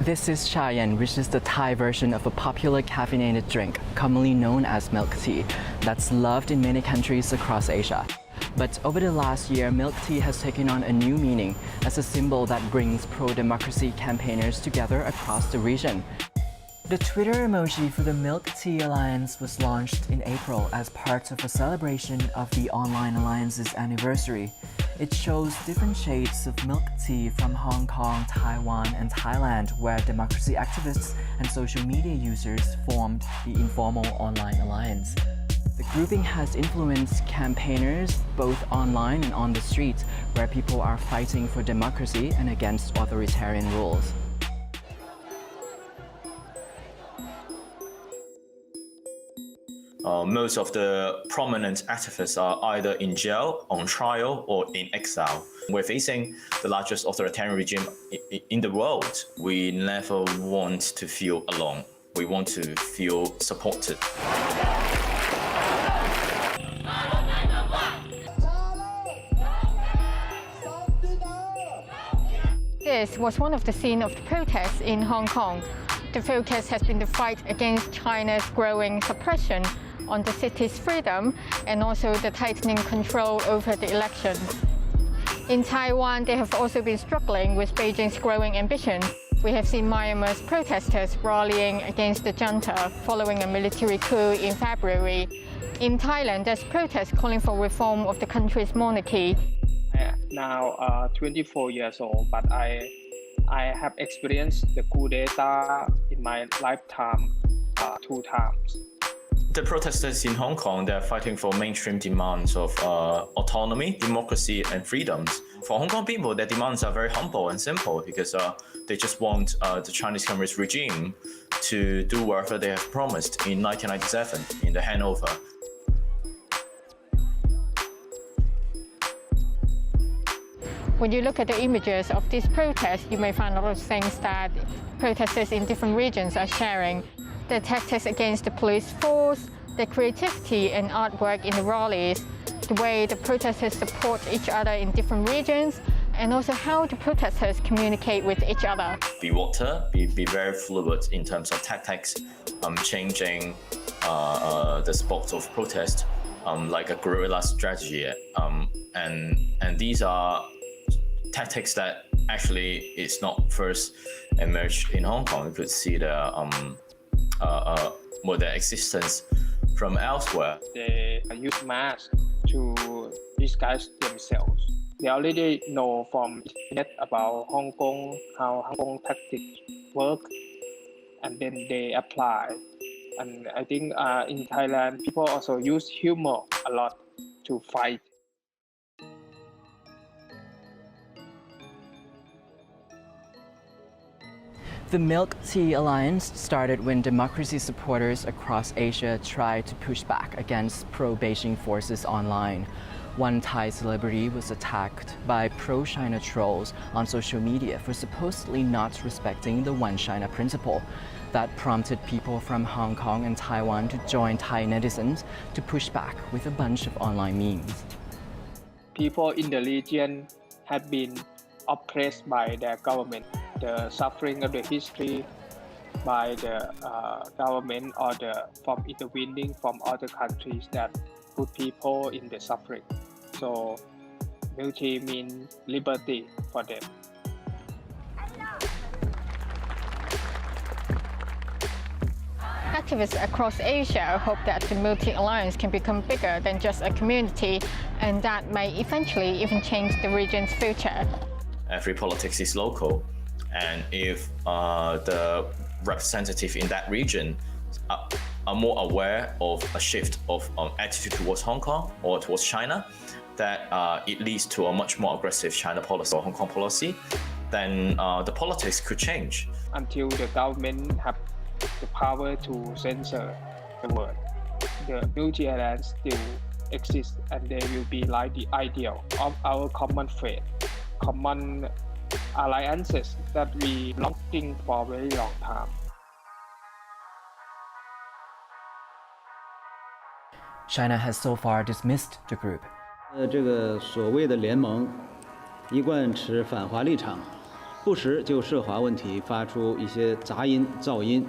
This is Chayan, which is the Thai version of a popular caffeinated drink, commonly known as milk tea, that's loved in many countries across Asia. But over the last year, milk tea has taken on a new meaning as a symbol that brings pro-democracy campaigners together across the region. The Twitter emoji for the Milk Tea Alliance was launched in April as part of a celebration of the Online Alliance's anniversary. It shows different shades of milk tea from Hong Kong, Taiwan, and Thailand, where democracy activists and social media users formed the informal Online Alliance. The grouping has influenced campaigners both online and on the streets, where people are fighting for democracy and against authoritarian rules. Most of the prominent activists are either in jail, on trial, or in exile. We're facing the largest authoritarian regime in the world. We never want to feel alone. We want to feel supported. This was one of the scenes of the protests in Hong Kong. The focus has been the fight against China's growing suppression on the city's freedom and also the tightening control over the elections. In Taiwan, they have also been struggling with Beijing's growing ambition. We have seen Myanmar's protesters rallying against the junta following a military coup in February. In Thailand, there's protests calling for reform of the country's monarchy. I am now 24 years old, but I have experienced the coup d'etat in my lifetime 2 times. The protesters in Hong Kong, they're fighting for mainstream demands of autonomy, democracy, and freedoms. For Hong Kong people, their demands are very humble and simple because they just want the Chinese Communist regime to do whatever they have promised in 1997 in the handover. When you look at the images of these protests, you may find a lot of things that protesters in different regions are sharing. The tactics against the police force, the creativity and artwork in the rallies, the way the protesters support each other in different regions, and also how the protesters communicate with each other. Be very fluid in terms of tactics, changing the spots of protest like a guerrilla strategy. And these are tactics that actually is not first emerged in Hong Kong. You could see their existence from elsewhere. They use masks to disguise themselves. They already know from internet about Hong Kong, how Hong Kong tactics work, and then they apply. And I think in Thailand, people also use humor a lot to fight. The Milk Tea Alliance started when democracy supporters across Asia tried to push back against pro-Beijing forces online. One Thai celebrity was attacked by pro-China trolls on social media for supposedly not respecting the One China principle. That prompted people from Hong Kong and Taiwan to join Thai netizens to push back with a bunch of online memes. People in the region have been oppressed by their government. The suffering of the history by the government or from intervening from other countries that put people in the suffering. So milk tea means liberty for them. Activists across Asia hope that the Milk Tea Alliance can become bigger than just a community, and that may eventually even change the region's future. Every politics is local. And if the representative in that region are more aware of a shift of attitude towards Hong Kong or towards China, that it leads to a much more aggressive China policy or Hong Kong policy, then the politics could change. Until the government have the power to censor the word, the Milk Tea Alliance still exists, and they will be like the ideal of our common faith, common alliances that we longing for a very long time. China has so far dismissed the group. 这个所谓的联盟一贯持反华立场，不时就涉华问题发出一些杂音、噪音，